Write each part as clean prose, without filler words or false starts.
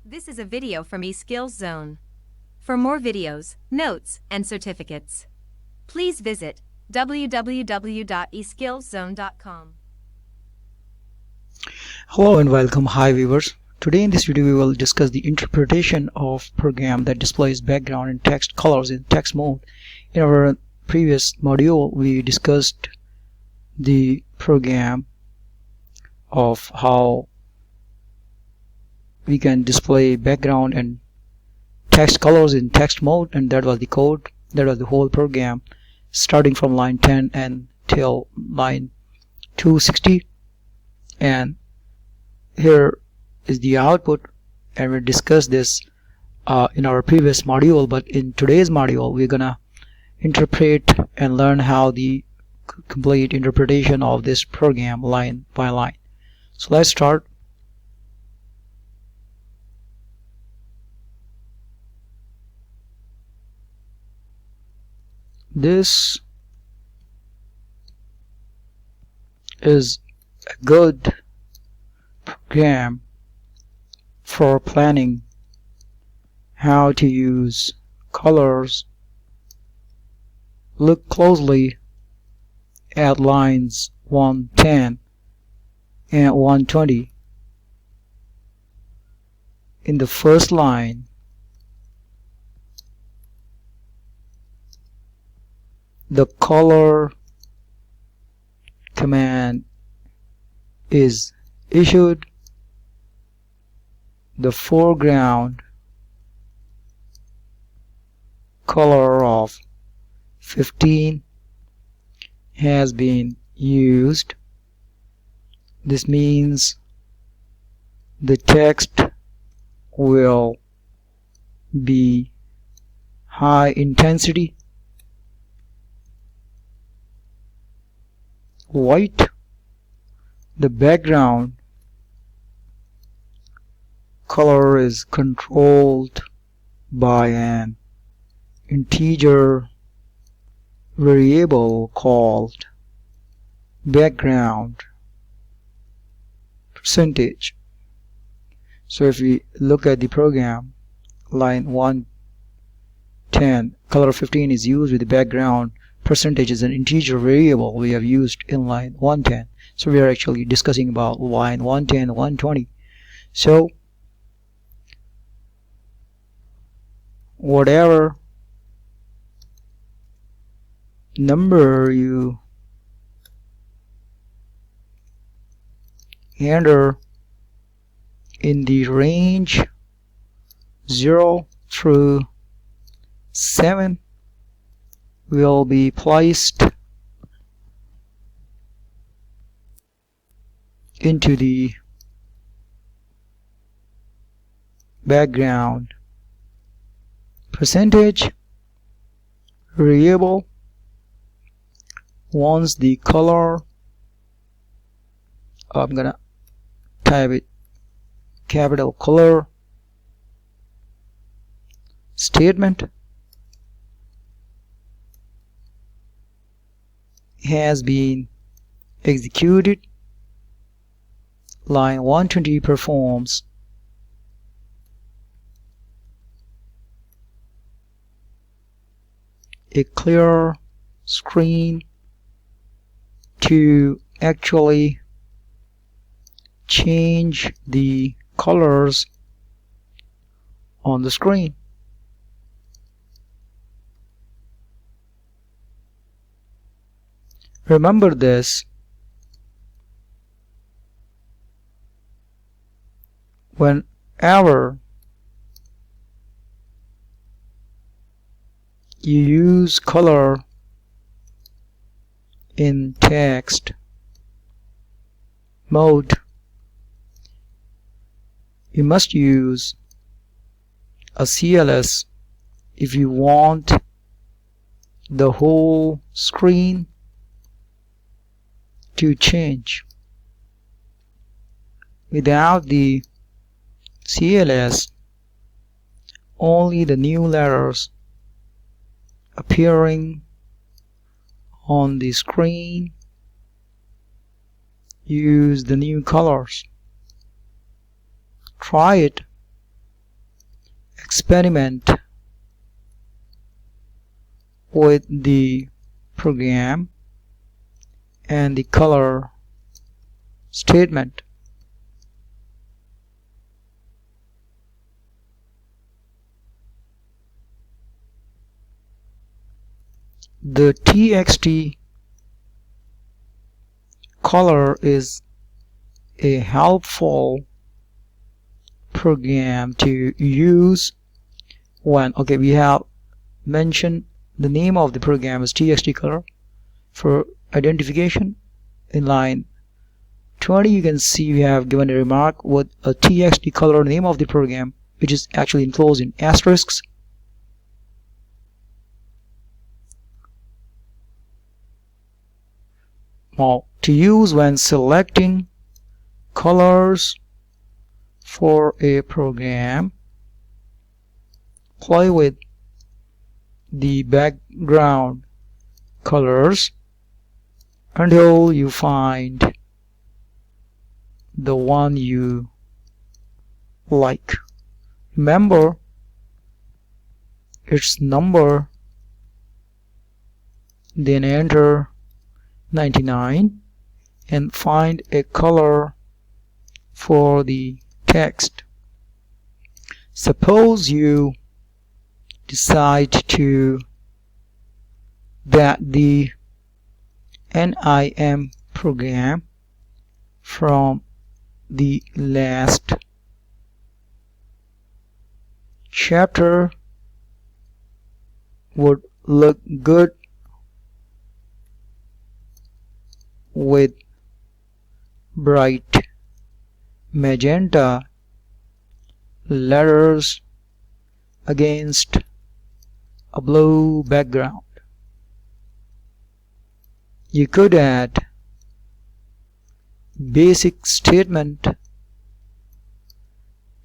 This is a video from eSkills Zone. For more videos, notes, and certificates, please visit www.eskillszone.com. Hello and welcome. Hi viewers. Today in this video we will discuss the interpretation of program that displays background and text colors in text mode. In our previous module we discussed the program of how we can display background and text colors in text mode, and that was the code, that was the whole program starting from line 10 and till line 260. And here is the output, and we discussed this in our previous module, but in today's module we're gonna interpret and learn how the complete interpretation of this program line by line. So let's start. This is a good program for planning how to use colors. Look closely at lines 110 and 120. In the first line, the color command is issued. The foreground color of 15 has been used. This means the text will be high intensity. White, the background color is controlled by an integer variable called background percentage. So if we look at the program, line 110, color 15 is used with the background percentage is an integer variable we have used in line 110. So we are actually discussing about line 110 and 120. So whatever number you enter in the range 0 through 7 will be placed into the background percentage variable. Once the color, I'm gonna type it capital color statement has been executed, line 120 performs a clear screen to actually change the colors on the screen. Remember this, whenever you use color in text mode, you must use a CLS if you want the whole screen to change. Without the CLS, only the new letters appearing on the screen use the new colors. Try it experiment with the program and the color statement. The TXT color is a helpful program to use when we have mentioned the name of the program is TXT color for identification. In line 20 you can see we have given a remark with a TXT color name of the program, which is actually enclosed in asterisks. Now, to use when selecting colors for a program, play with the background colors until you find the one you like. Remember its number, then enter 99 and find a color for the text. Suppose you decide that the NIM program from the last chapter would look good with bright magenta letters against a blue background. You could add basic statement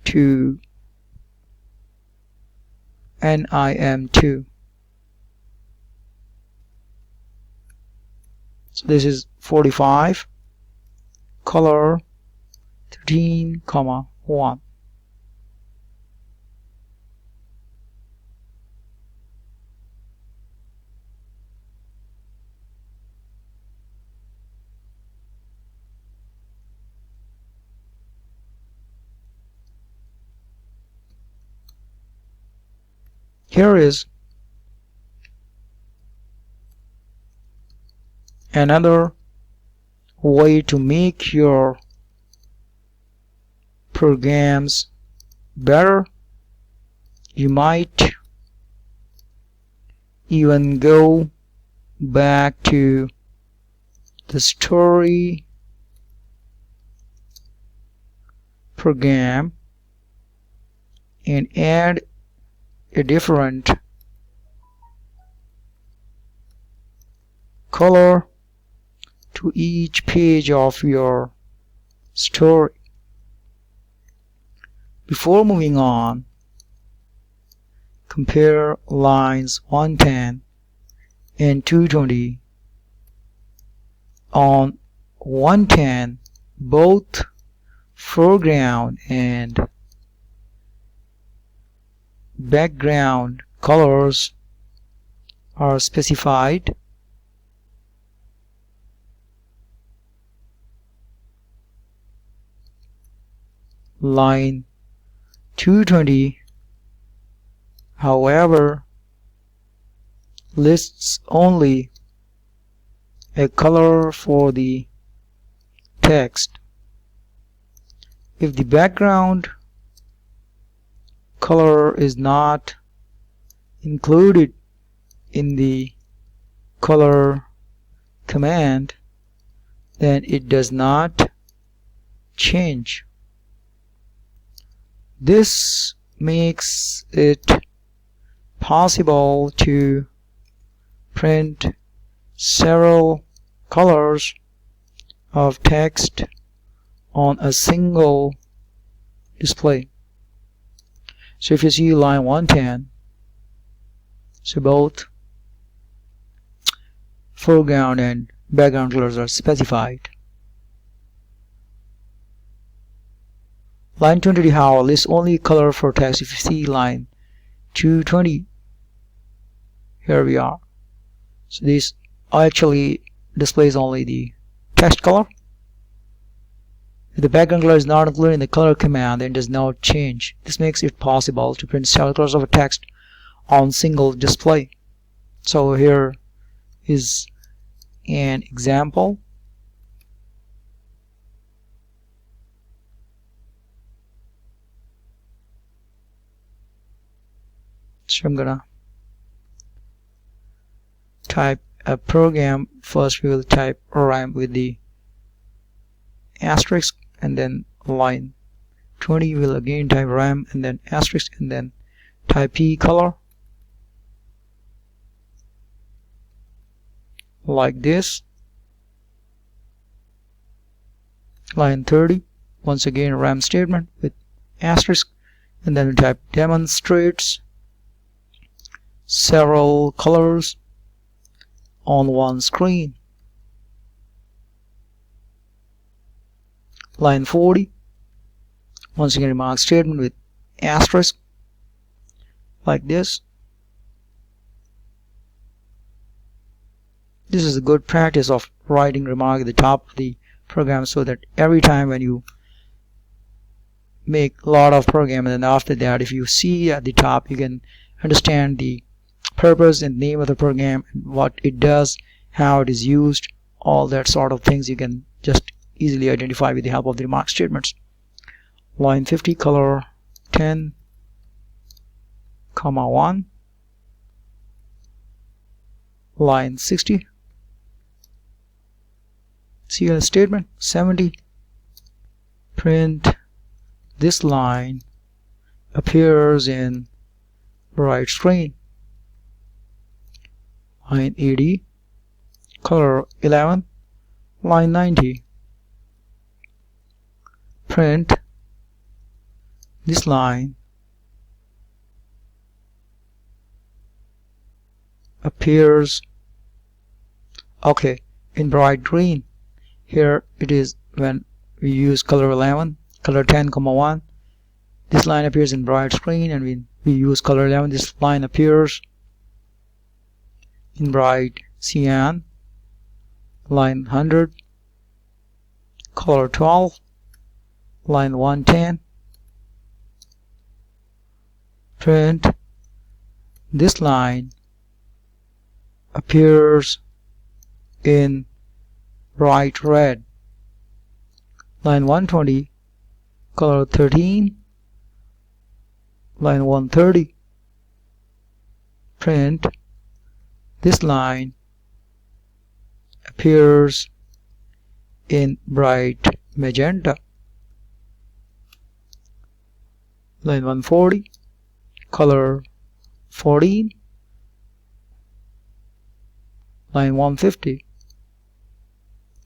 to NIM2. So this is 45, color 13,1. Here is another way to make your programs better. You might even go back to the story program and add a different color to each page of your story. Before moving on, compare lines 110 and 220. On 110, both foreground and background colors are specified. Line 220, however, lists only a color for the text. If the background color is not included in the color command, then it does not change. This makes it possible to print several colors of text on a single display. So if you see line 110, so both foreground and background colors are specified. Line 20, however, lists only color for text. If you see line 220. Here we are. So this actually displays only the text color. If the background color is not included in the color command, then it does not change. This makes it possible to print several colors of a text on single display. So here is an example. So I'm gonna type a program. First we will type rhyme with the asterisk, and then line 20 will again type rhyme and then asterisk, and then type P color like this. Line 30, once again rhyme statement with asterisk, and then we type demonstrates several colors on one screen. Line 40, once again remark statement with asterisk like this. This is a good practice of writing remark at the top of the program, so that every time when you make a lot of program, and then after that if you see at the top, you can understand the purpose and name of the program, what it does, how it is used, all that sort of things you can just easily identify with the help of the remark statements. Line 50, color 10, 1. Line 60, CL statement 70, print this line appears in bright screen. Line 80, color 11. Line 90, print this line appears in bright green. Here it is when we use color 11, color 10, 1. This line appears in bright screen, and when we use color 11, this line appears in bright cyan. Line 100, color 12. Line 110, print this line appears in bright red. Line 120, color 13. Line 130, print this line appears in bright magenta. Line 140, color 14. Line 150,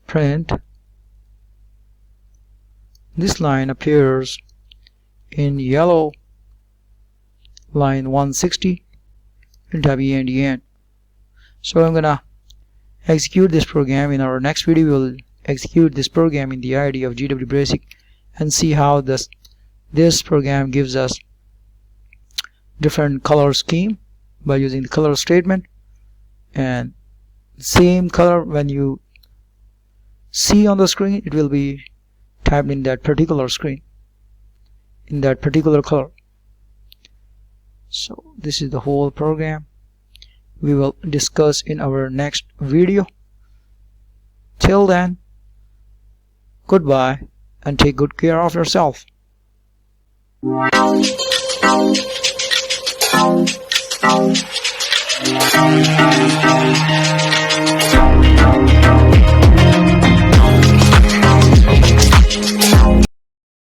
print this line appears in yellow. Line 160, print end. So I'm gonna execute this program. In our next video we will execute this program in the IDE of GW Basic and see how this program gives us different color scheme by using the color statement, and same color when you see on the screen, it will be typed in that particular screen, in that particular color. So this is the whole program. We will discuss in our next video. Till then, goodbye and take good care of yourself.